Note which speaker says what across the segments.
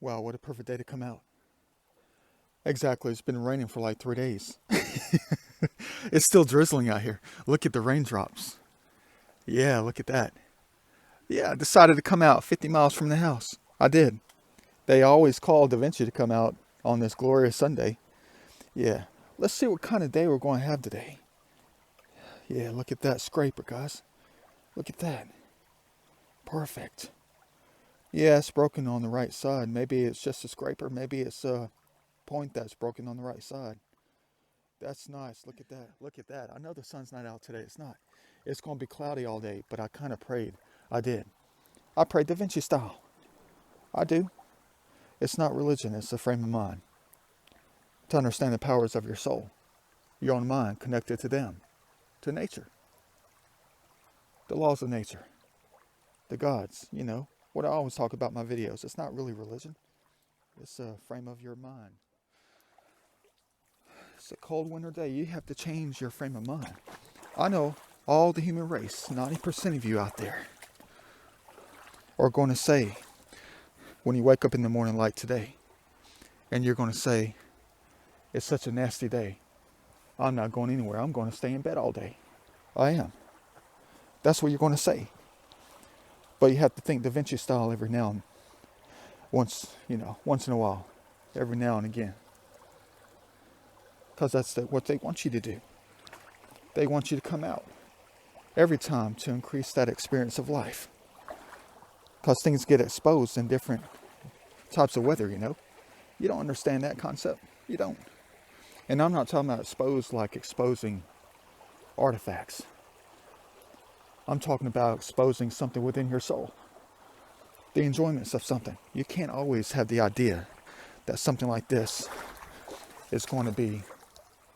Speaker 1: Wow, what a perfect day to come out. Exactly, it's been raining for like 3 days. It's still drizzling out here. Look at the raindrops. Yeah, look at that. Yeah, I decided to come out 50 miles from the house. I did. They always call Vinci to come out on this glorious Sunday. Yeah, let's see what kind of day we're going to have today. Yeah, look at that scraper, guys. Look at that. Perfect. Yeah, it's broken on the right side. Maybe it's just a scraper. Maybe it's a point that's broken on the right side. That's nice. Look at that. Look at that. I know the sun's not out today. It's not. It's going to be cloudy all day, but I kind of prayed. I did. I prayed Da Vinci style. I do. It's not religion. It's a frame of mind. To understand the powers of your soul. Your own mind connected to them. To nature. The laws of nature. The gods, you know. What I always talk about in my videos. It's not really religion. It's a frame of your mind. It's a cold winter day. You have to change your frame of mind. I know all the human race, 90% of you out there, are going to say, when you wake up in the morning like today, and you're going to say, it's such a nasty day. I'm not going anywhere. I'm going to stay in bed all day. I am. That's what you're going to say. But you have to think Da Vinci style every now and once in a while, every now and again. Because that's what they want you to do. They want you to come out every time to increase that experience of life. Because things get exposed in different types of weather, you know. You don't understand that concept. You don't. And I'm not talking about exposed like exposing artifacts. I'm talking about exposing something within your soul. The enjoyments of something. You can't always have the idea that something like this is going to be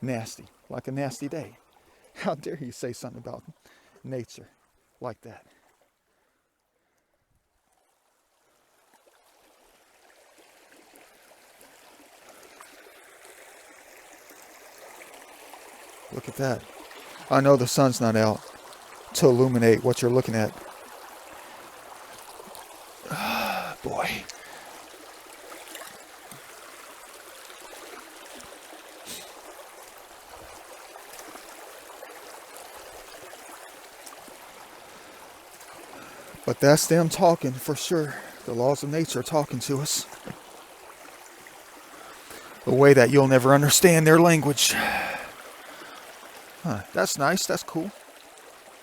Speaker 1: nasty, like a nasty day. How dare you say something about nature like that? Look at that. I know the sun's not out to illuminate what you're looking at. Boy. But that's them talking for sure. The laws of nature are talking to us. A way that you'll never understand their language. Huh, that's nice. That's cool.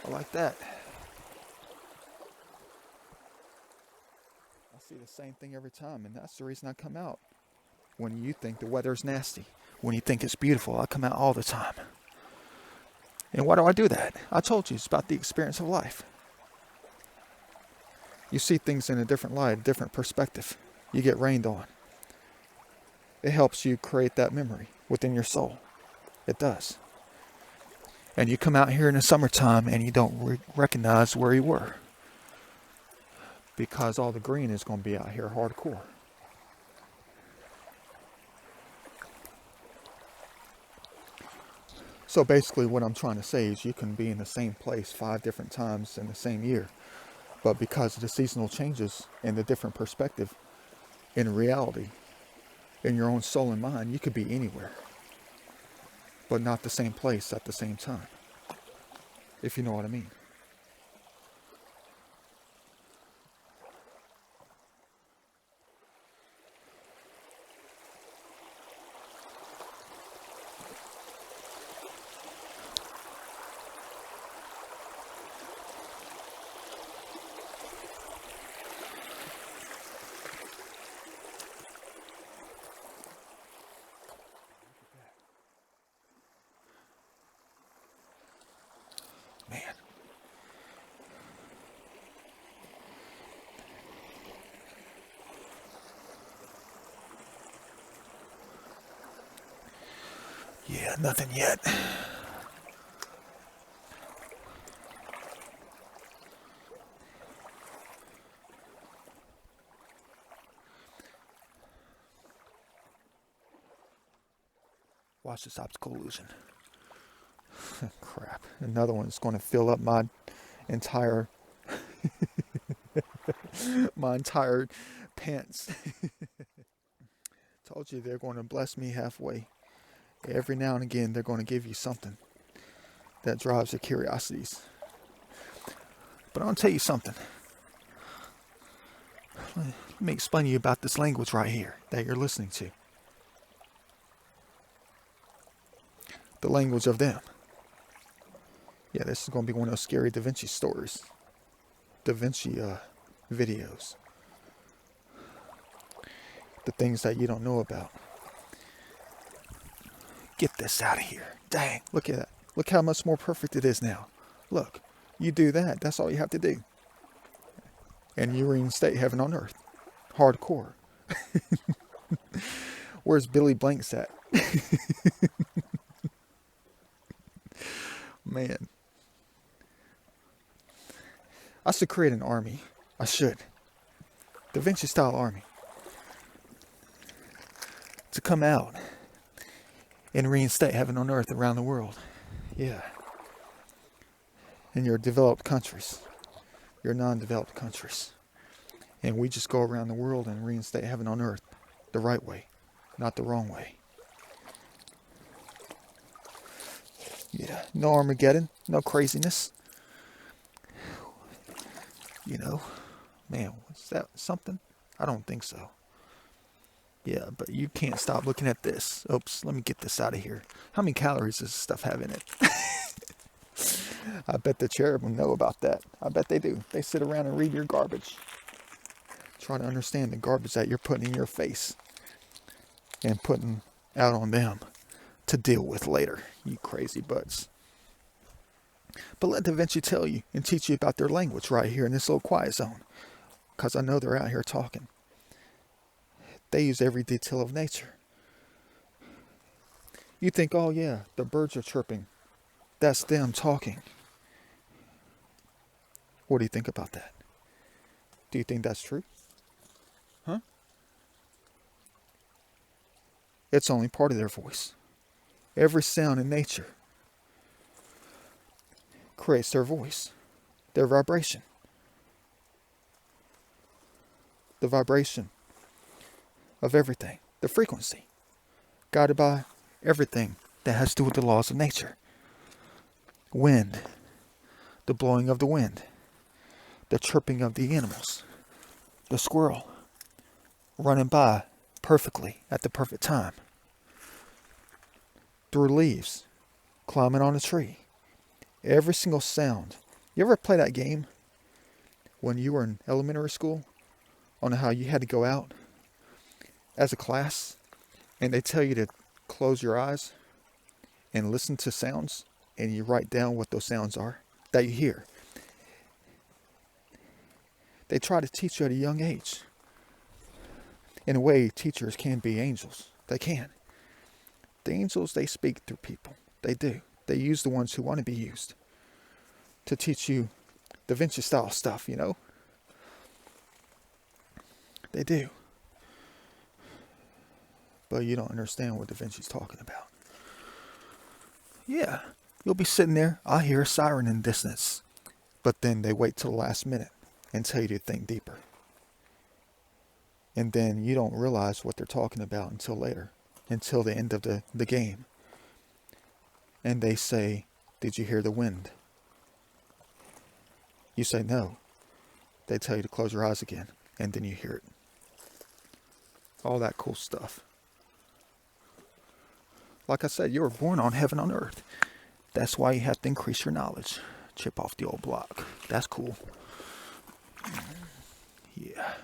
Speaker 1: I like that. I see the same thing every time, and that's the reason I come out. When you think the weather's nasty, when you think it's beautiful, I come out all the time. And why do I do that? I told you, it's about the experience of life. You see things in a different light, a different perspective. You get rained on. It helps you create that memory within your soul. It does. And you come out here in the summertime and you don't recognize where you were. Because all the green is going to be out here hardcore. So basically what I'm trying to say is you can be in the same place 5 different times in the same year. But because of the seasonal changes and the different perspective in reality, in your own soul and mind, you could be anywhere. But not the same place at the same time. If you know what I mean. Man. Yeah, nothing yet. Watch this optical illusion. Crap. Another one's going to fill up my entire my entire pants. Told you they're going to bless me halfway. Every now and again, they're going to give you something that drives your curiosities. But I'll tell you something. Let me explain to you about this language right here that you're listening to. The language of them. Yeah, this is going to be one of those scary Da Vinci stories. Da Vinci videos. The things that you don't know about. Get this out of here. Dang, look at that. Look how much more perfect it is now. Look, you do that. That's all you have to do. And you reinstate heaven on earth. Hardcore. Where's Billy Blanks at? Man. I should create an army. I should. Da Vinci style army. To come out and reinstate heaven on earth around the world. Yeah. In your developed countries. Your non-developed countries. And we just go around the world and reinstate heaven on earth the right way, not the wrong way. Yeah, no Armageddon, no craziness. You know, man, was that something? I don't think so. Yeah, but you can't stop looking at this. Oops, let me get this out of here. How many calories does this stuff have in it? I bet the cherubim know about that. I bet they do. They sit around and read your garbage. Try to understand the garbage that you're putting in your face and putting out on them to deal with later, you crazy butts. But let Da Vinci tell you and teach you about their language right here in this little quiet zone, because I know they're out here talking. They use every detail of nature. You think, oh yeah, the birds are chirping. That's them talking. What do you think about that? Do you think that's true? Huh? It's only part of their voice. Every sound in nature creates their voice, their vibration. The vibration of everything, the frequency, guided by everything that has to do with the laws of nature. Wind, the blowing of the wind, the chirping of the animals, the squirrel running by perfectly at the perfect time, through leaves, climbing on a tree. Every single sound. You ever play that game when you were in elementary school on how you had to go out as a class and they tell you to close your eyes and listen to sounds and you write down what those sounds are that you hear? They try to teach you at a young age. In a way, teachers can be angels. They can. The angels, they speak through people. They do. They use the ones who want to be used to teach you Da Vinci style stuff, you know? They do. But you don't understand what Da Vinci's talking about. Yeah, you'll be sitting there, I hear a siren in the distance. But then they wait till the last minute and tell you to think deeper. And then you don't realize what they're talking about until later, until the end of the game. And they say, did you hear the wind? You say no. They tell you to close your eyes again, and then you hear it. All that cool stuff. Like I said, you were born on heaven on earth. That's why you have to increase your knowledge. Chip off the old block. That's cool. Yeah.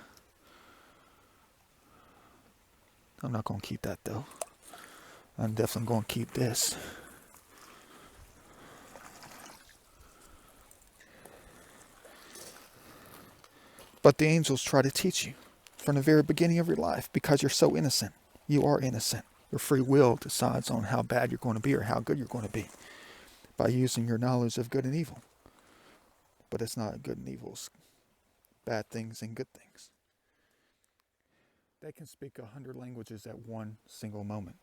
Speaker 1: I'm not going to keep that though. I'm definitely going to keep this. But the angels try to teach you from the very beginning of your life because you're so innocent. You are innocent. Your free will decides on how bad you're going to be or how good you're going to be by using your knowledge of good and evil. But it's not good and evil. It's bad things and good things. They can speak 100 languages at one single moment.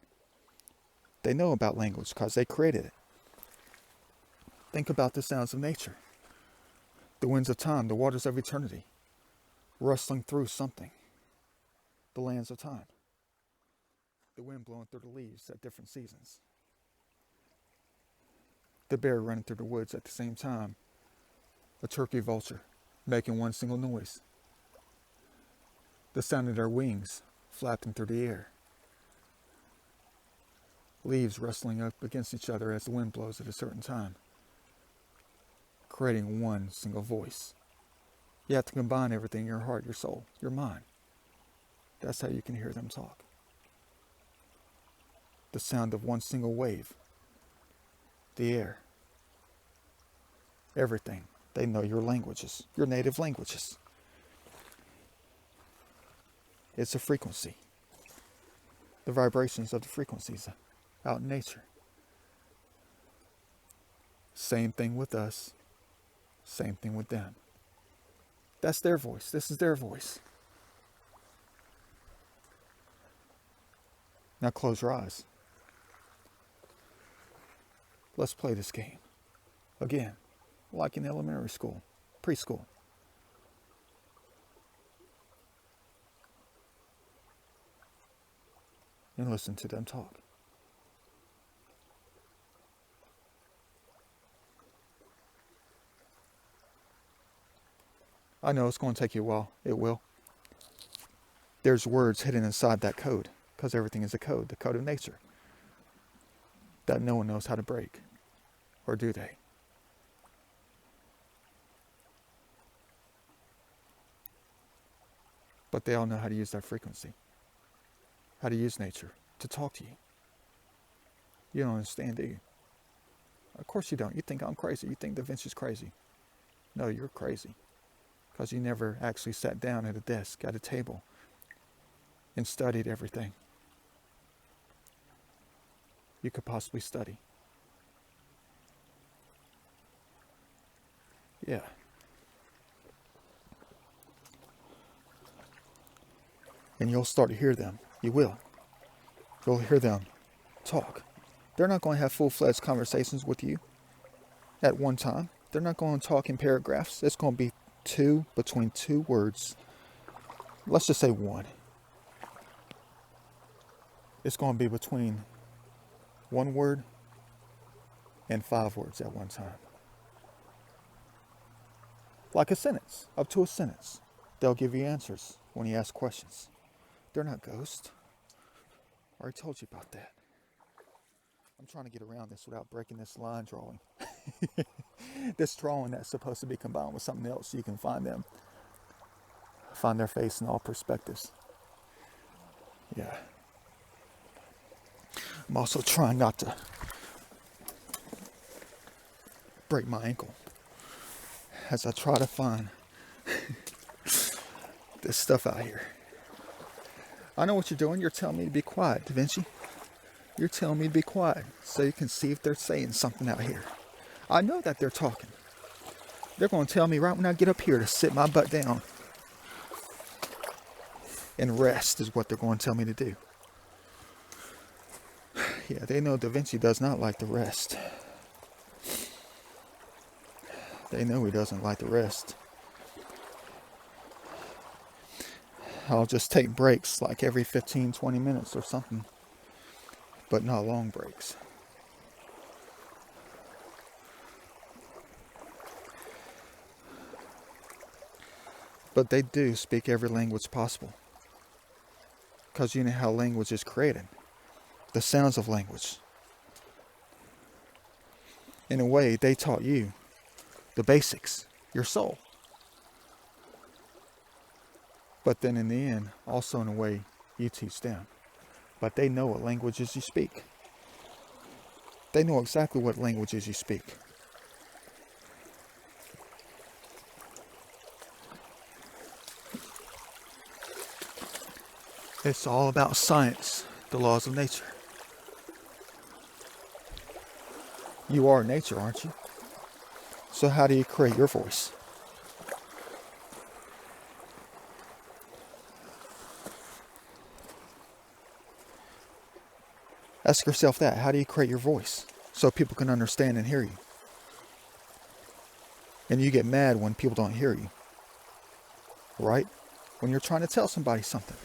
Speaker 1: They know about language because they created it. Think about the sounds of nature. The winds of time, the waters of eternity, rustling through something. The lands of time. The wind blowing through the leaves at different seasons. The bear running through the woods at the same time. A turkey vulture making one single noise. The sound of their wings flapping through the air. Leaves rustling up against each other as the wind blows at a certain time, creating one single voice. You have to combine everything, your heart, your soul, your mind. That's how you can hear them talk. The sound of one single wave, the air, everything. They know your languages, your native languages. It's a frequency. The vibrations of the frequencies out in nature. Same thing with us. Same thing with them. That's their voice. This is their voice. Now close your eyes. Let's play this game. Again, like in elementary school, preschool. And listen to them talk. I know it's going to take you a while. It will. There's words hidden inside that code, because everything is a code, the code of nature, that no one knows how to break. Or do they? But they all know how to use that frequency, how to use nature to talk to you. You don't understand, do you? Of course you don't. You think I'm crazy. You think Da Vinci's crazy. No, you're crazy. Because you never actually sat down at a desk, at a table, and studied everything you could possibly study. Yeah. And you'll start to hear them. You will. You'll hear them talk. They're not going to have full-fledged conversations with you at one time. They're not going to talk in paragraphs. It's going to be between two words. Let's just say one. It's going to be between one word and 5 words at one time. Like a sentence, up to a sentence. They'll give you answers when you ask questions. They're not ghosts. I already told you about that. I'm trying to get around this without breaking this line drawing. This drawing that's supposed to be combined with something else so you can find them. Find their face in all perspectives. Yeah. I'm also trying not to break my ankle as I try to find this stuff out here. I know what you're doing. You're telling me to be quiet, Da Vinci. You're telling me to be quiet so you can see if they're saying something out here. I know that they're talking. They're going to tell me right when I get up here to sit my butt down and rest is what they're going to tell me to do. Yeah, they know Da Vinci does not like to rest. They know he doesn't like to rest. I'll just take breaks like every 15, 20 minutes or something. But not long breaks. But they do speak every language possible. Because you know how language is created. The sounds of language. In a way, they taught you the basics, your soul. But then in the end, also in a way, you teach them. But they know what languages you speak. They know exactly what languages you speak. It's all about science, the laws of nature. You are nature, aren't you? So how do you create your voice? Ask yourself that. How do you create your voice so people can understand and hear you? And you get mad when people don't hear you. Right? When you're trying to tell somebody something.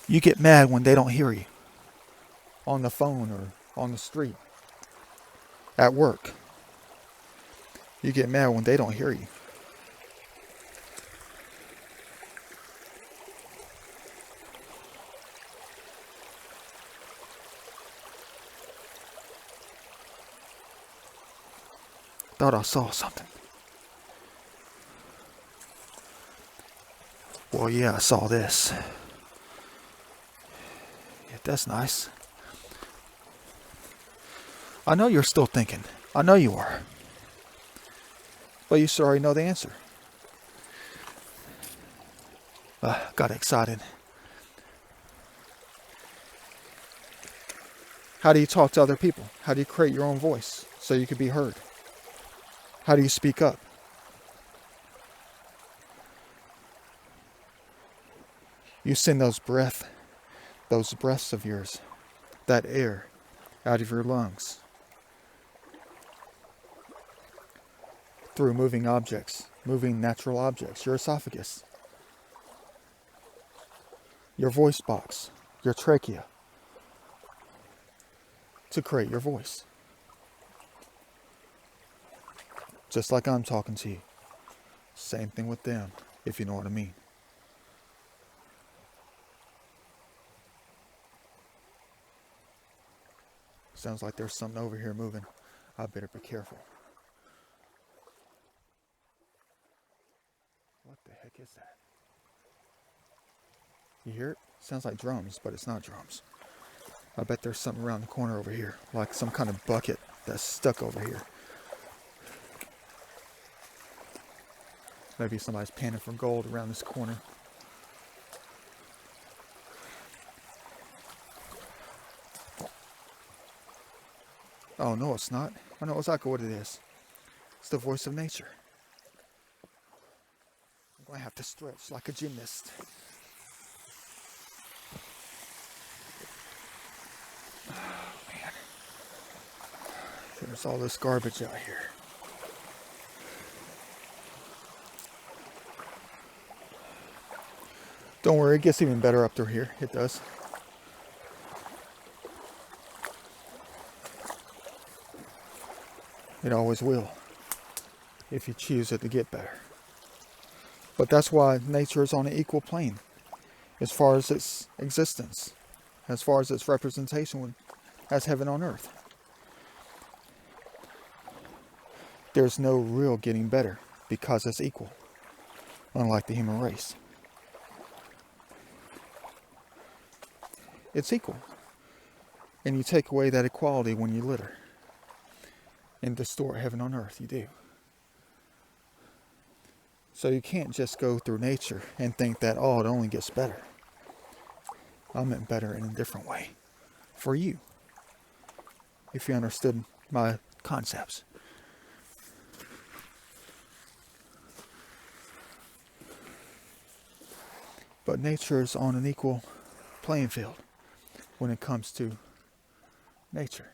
Speaker 1: You get mad when they don't hear you. on the phone or on the street, at work. You get mad when they don't hear you. Thought I saw something. Well, yeah, I saw this. Yeah, that's nice. I know you're still thinking. I know you are. But you should already know the answer. Got excited. How do you talk to other people? How do you create your own voice so you can be heard? How do you speak up? You send those breaths of yours, that air, out of your lungs through moving natural objects, your esophagus, your voice box, your trachea, to create your voice. Just like I'm talking to you. Same thing with them, if you know what I mean. Sounds like there's something over here moving. I better be careful. What the heck is that? You hear it? Sounds like drums, but it's not drums. I bet there's something around the corner over here, like some kind of bucket that's stuck over here. Maybe somebody's panning for gold around this corner. Oh, no, it's not. I know exactly what it is. It's the voice of nature. I'm going to have to stretch like a gymnast. Oh, man. There's all this garbage out here. Don't worry, it gets even better up through here. It does. It always will, if you choose it to get better. But that's why nature is on an equal plane, as far as its existence, as far as its representation as heaven on earth. There's no real getting better, because it's equal, unlike the human race. It's equal. And you take away that equality when you litter and distort heaven on earth. You do. So you can't just go through nature and think that, oh, it only gets better. I meant better in a different way. For you. If you understood my concepts. But nature is on an equal playing field when it comes to nature.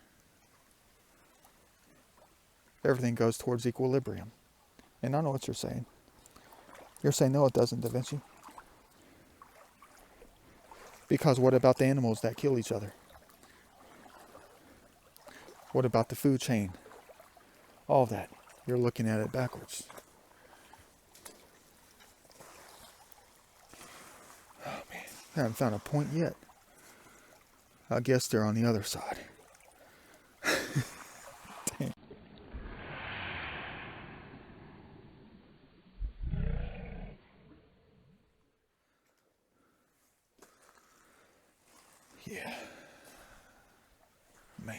Speaker 1: Everything goes towards equilibrium. And I know what you're saying. You're saying, no, it doesn't, Da Vinci. Because what about the animals that kill each other? What about the food chain? All that. You're looking at it backwards. Oh, man. I haven't found a point yet. I guess they're on the other side. Damn. Yeah. Man.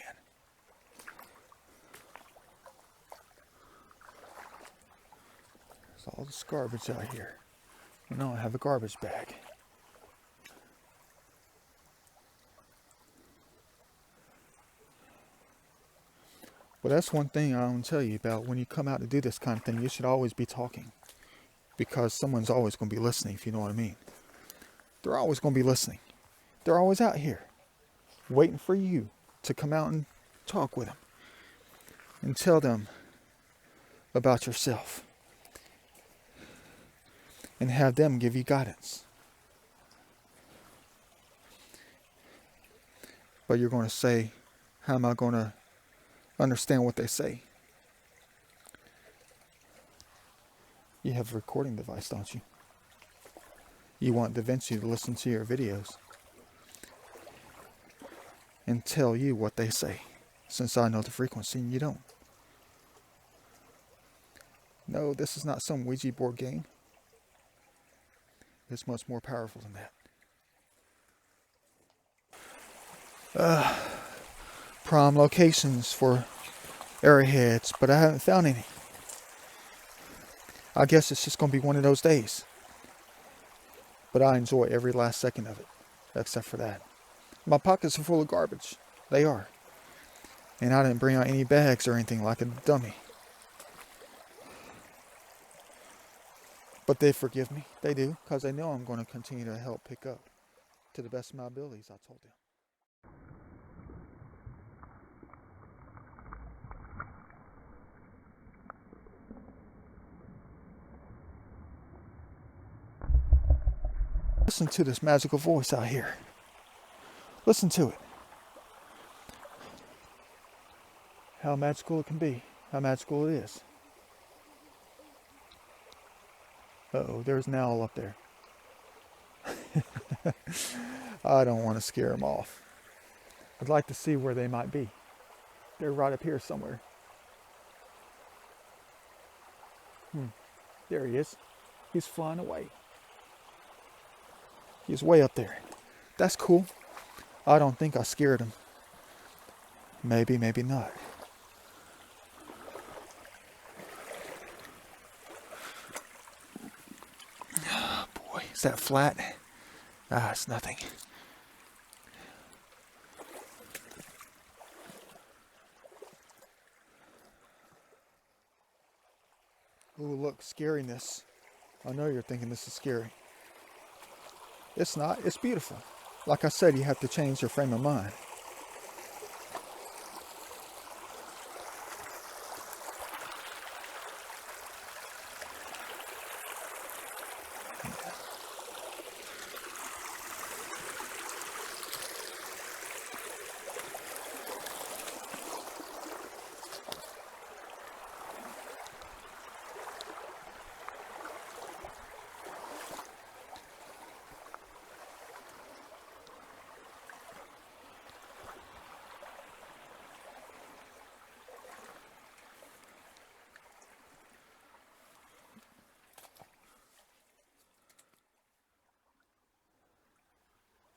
Speaker 1: There's all this garbage out here. You know, I have a garbage bag. Well, that's one thing I want to tell you about. When you come out to do this kind of thing, you should always be talking. Because someone's always going to be listening, if you know what I mean. They're always going to be listening. They're always out here, waiting for you to come out and talk with them. And tell them about yourself. And have them give you guidance. But you're going to say, how am I going to understand what they say? You have a recording device, don't you? You want Da Vinci to listen to your videos and tell you what they say, since I know the frequency and you don't. No, this is not some Ouija board game. It's much more powerful than that. Prime locations for arrowheads, but I haven't found any. I guess it's just going to be one of those days. But I enjoy every last second of it, except for that. My pockets are full of garbage. They are. And I didn't bring out any bags or anything like a dummy. But they forgive me. They do, because they know I'm going to continue to help pick up to the best of my abilities, I told them. Listen to this magical voice out here. Listen to it. How magical it can be. How magical it is. Uh-oh, there's an owl up there. I don't want to scare them off. I'd like to see where they might be. They're right up here somewhere. There he is. He's flying away. He's way up there. That's cool. I don't think I scared him. Maybe, maybe not. Oh boy, is that flat? Ah, it's nothing. Ooh, look, scariness. I know you're thinking this is scary. It's not. It's beautiful. Like I said, you have to change your frame of mind.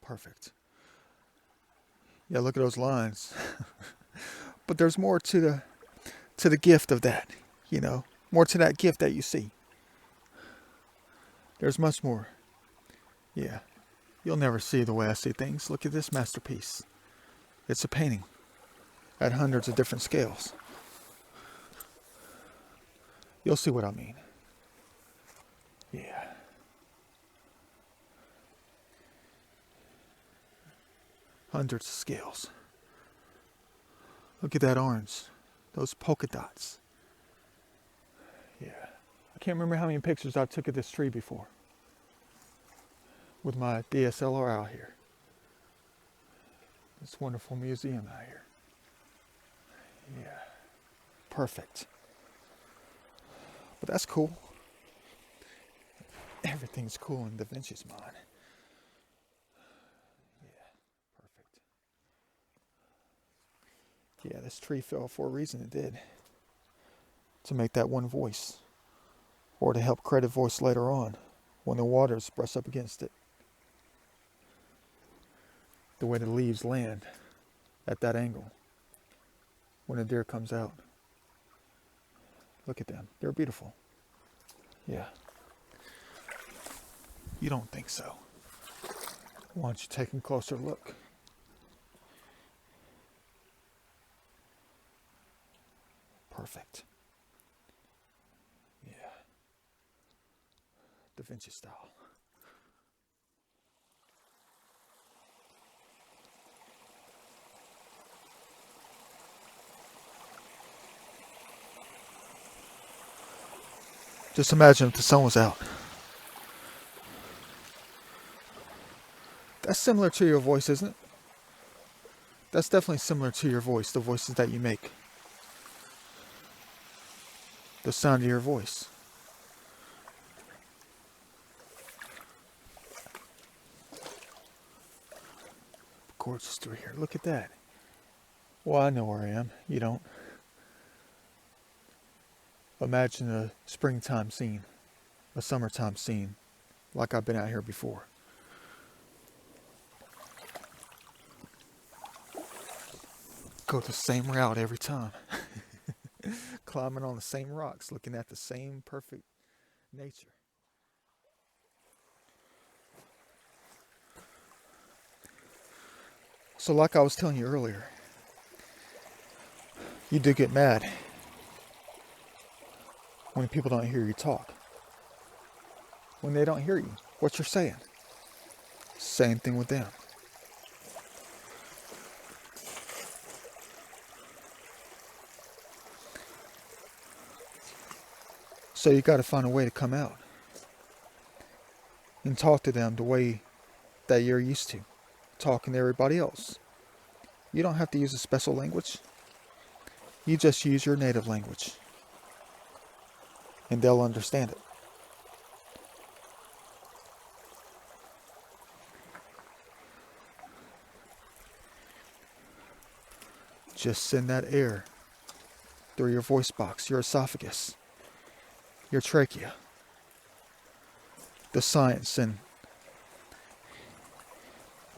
Speaker 1: Perfect. Yeah, look at those lines. But there's more to the gift of that, you know, more to that gift that you see. There's much more. Yeah. You'll never see the way I see things. Look at this masterpiece. It's a painting at hundreds of different scales. You'll see what I mean. Yeah. Hundreds of scales. Look at that orange. Those polka dots. Yeah. I can't remember how many pictures I took of this tree before. With my DSLR out here. This wonderful museum out here. Yeah. Perfect. But that's cool. Everything's cool in Da Vinci's mind. Yeah, this tree fell for a reason. It did. To make that one voice. Or to help create a voice later on. When the waters brush up against it. The way the leaves land. At that angle. When a deer comes out. Look at them. They're beautiful. Yeah. You don't think so. Why don't you take a closer look? Perfect. Yeah. Da Vinci style. Just imagine if the sun was out. That's similar to your voice, isn't it? That's definitely similar to your voice, the voices that you make. The sound of your voice. Gorgeous through here. Look at that. Well, I know where I am. You don't. Imagine a springtime scene, a summertime scene, like I've been out here before. Go the same route every time. Climbing on the same rocks, looking at the same perfect nature. So like I was telling you earlier, you do get mad when people don't hear you talk. When they don't hear you, what you're saying. Same thing with them. So you got to find a way to come out and talk to them the way that you're used to talking to everybody else. You don't have to use a special language. You just use your native language and they'll understand it. Just send that air through your voice box, your esophagus, your trachea, the science and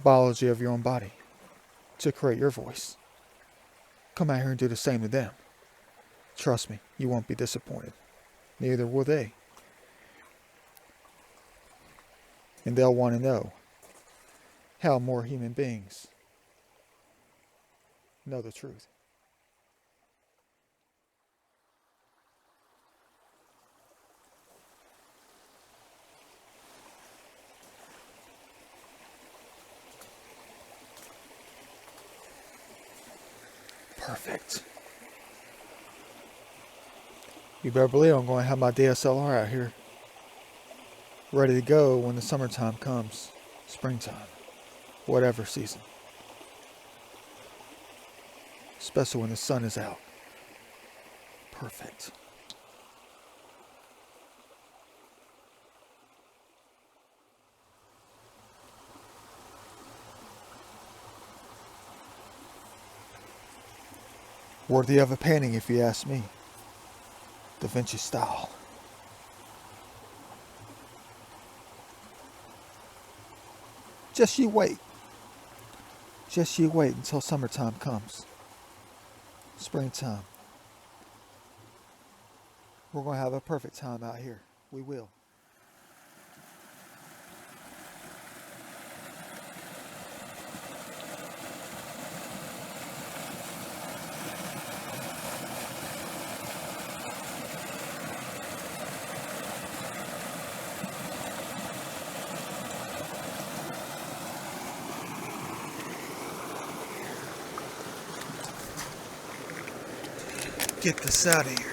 Speaker 1: biology of your own body to create your voice. Come out here and do the same to them. Trust me, you won't be disappointed. Neither will they. And they'll want to know how more human beings know the truth. Perfect. You better believe I'm going to have my DSLR out here ready to go when the summertime comes, springtime, whatever season. Especially when the sun is out. Perfect. Worthy of a painting if you ask me. Da Vinci style. Just you wait. Just you wait until summertime comes. Springtime. We're going to have a perfect time out here. We will. Get this out of here.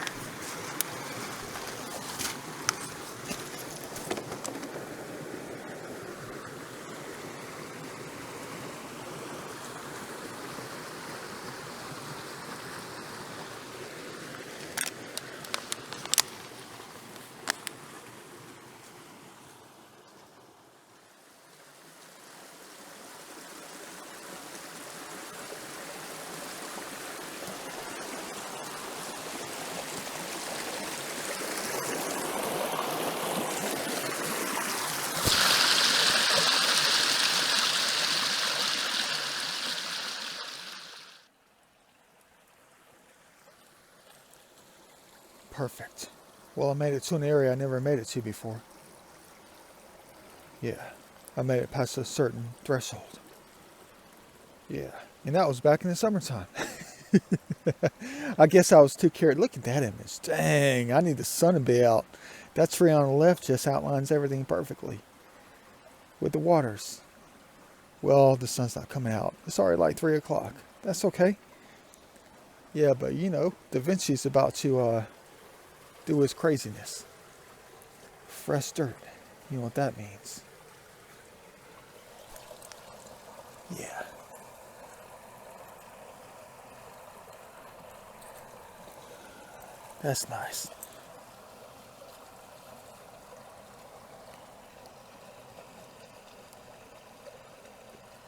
Speaker 1: Perfect. Well, I made it to an area I never made it to before. Yeah, I made it past a certain threshold. Yeah, and that was back in the summertime. I guess I was too carried. Look at that image. Dang, I need the sun to be out. That tree on the left just outlines everything perfectly with the waters. Well, the sun's not coming out. It's already like 3 o'clock. That's okay. Yeah, but you know, Da Vinci's about to do his craziness. Fresh dirt. You know what that means. Yeah. That's nice.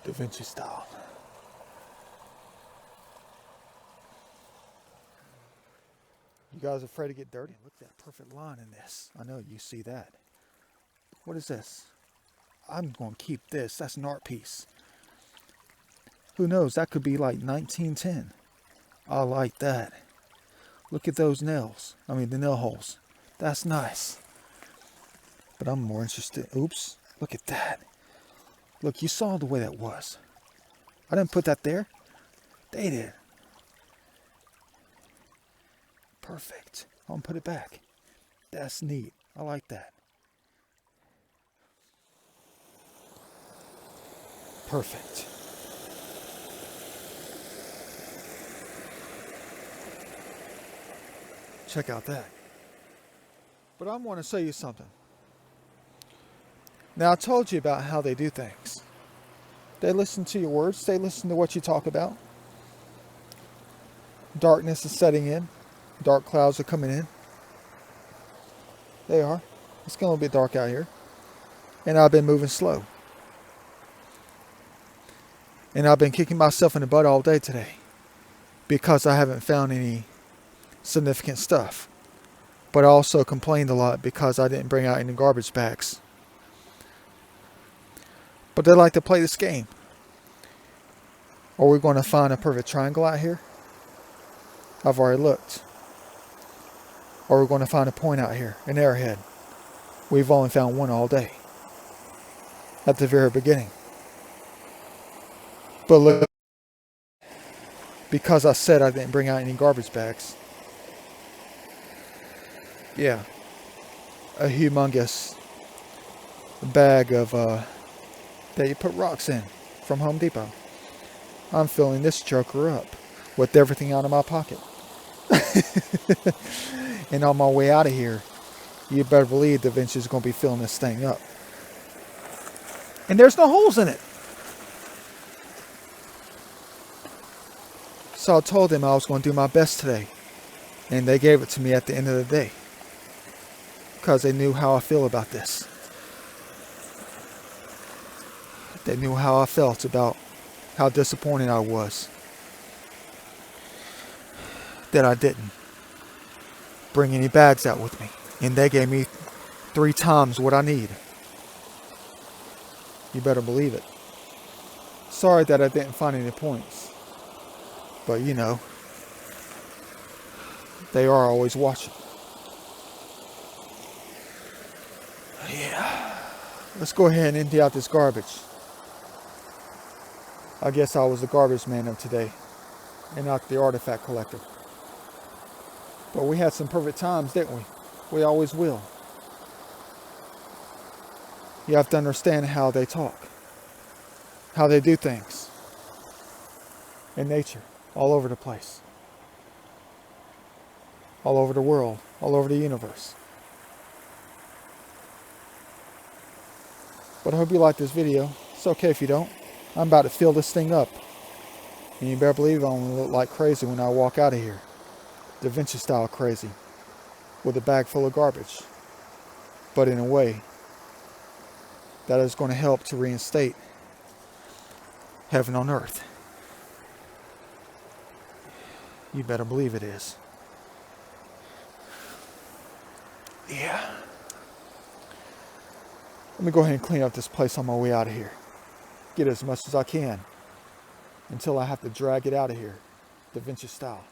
Speaker 1: Da Vinci style. You guys afraid to get dirty? Look at that perfect line in this. I know you see that. What is this? I'm going to keep this. That's an art piece. Who knows? That could be like 1910. I like that. Look at those nails. I mean, the nail holes. That's nice. But I'm more interested. Oops. Look at that. Look, you saw the way that was. I didn't put that there. They did. Perfect. I'm going to put it back. That's neat. I like that. Perfect. Check out that. But I want to show you something. Now, I told you about how they do things. They listen to your words. They listen to what you talk about. Darkness is setting in. Dark clouds are coming in. They are. It's going to be dark out here. And I've been moving slow. And I've been kicking myself in the butt all day today because I haven't found any significant stuff. But I also complained a lot because I didn't bring out any garbage bags. But they like to play this game. Are we going to find a perfect triangle out here? I've already looked. Or we're going to find a point out here, an arrowhead. We've only found one all day. At the very beginning. But look, because I said I didn't bring out any garbage bags. Yeah. A humongous bag of that you put rocks in from Home Depot. I'm filling this joker up with everything out of my pocket. And on my way out of here, you better believe Da Vinci's going to be filling this thing up. And there's no holes in it. So I told them I was going to do my best today. And they gave it to me at the end of the day. Because they knew how I feel about this. They knew how I felt about how disappointed I was that I didn't bring any bags out with me. And they gave me 3 times what I need. You better believe it. Sorry that I didn't find any points. But you know, they are always watching. Yeah. Let's go ahead and empty out this garbage. I guess I was the garbage man of today and not the artifact collector. But we had some perfect times, didn't we? We always will. You have to understand how they talk, how they do things in nature, all over the place, all over the world, all over the universe. But I hope you like this video. It's okay if you don't. I'm about to fill this thing up. And you better believe I'm going to look like crazy when I walk out of here. Da Vinci style crazy. With a bag full of garbage. But in a way that is going to help to reinstate heaven on earth. You better believe it is. Yeah. Let me go ahead and clean up this place on my way out of here. Get as much as I can until I have to drag it out of here, Da Vinci style.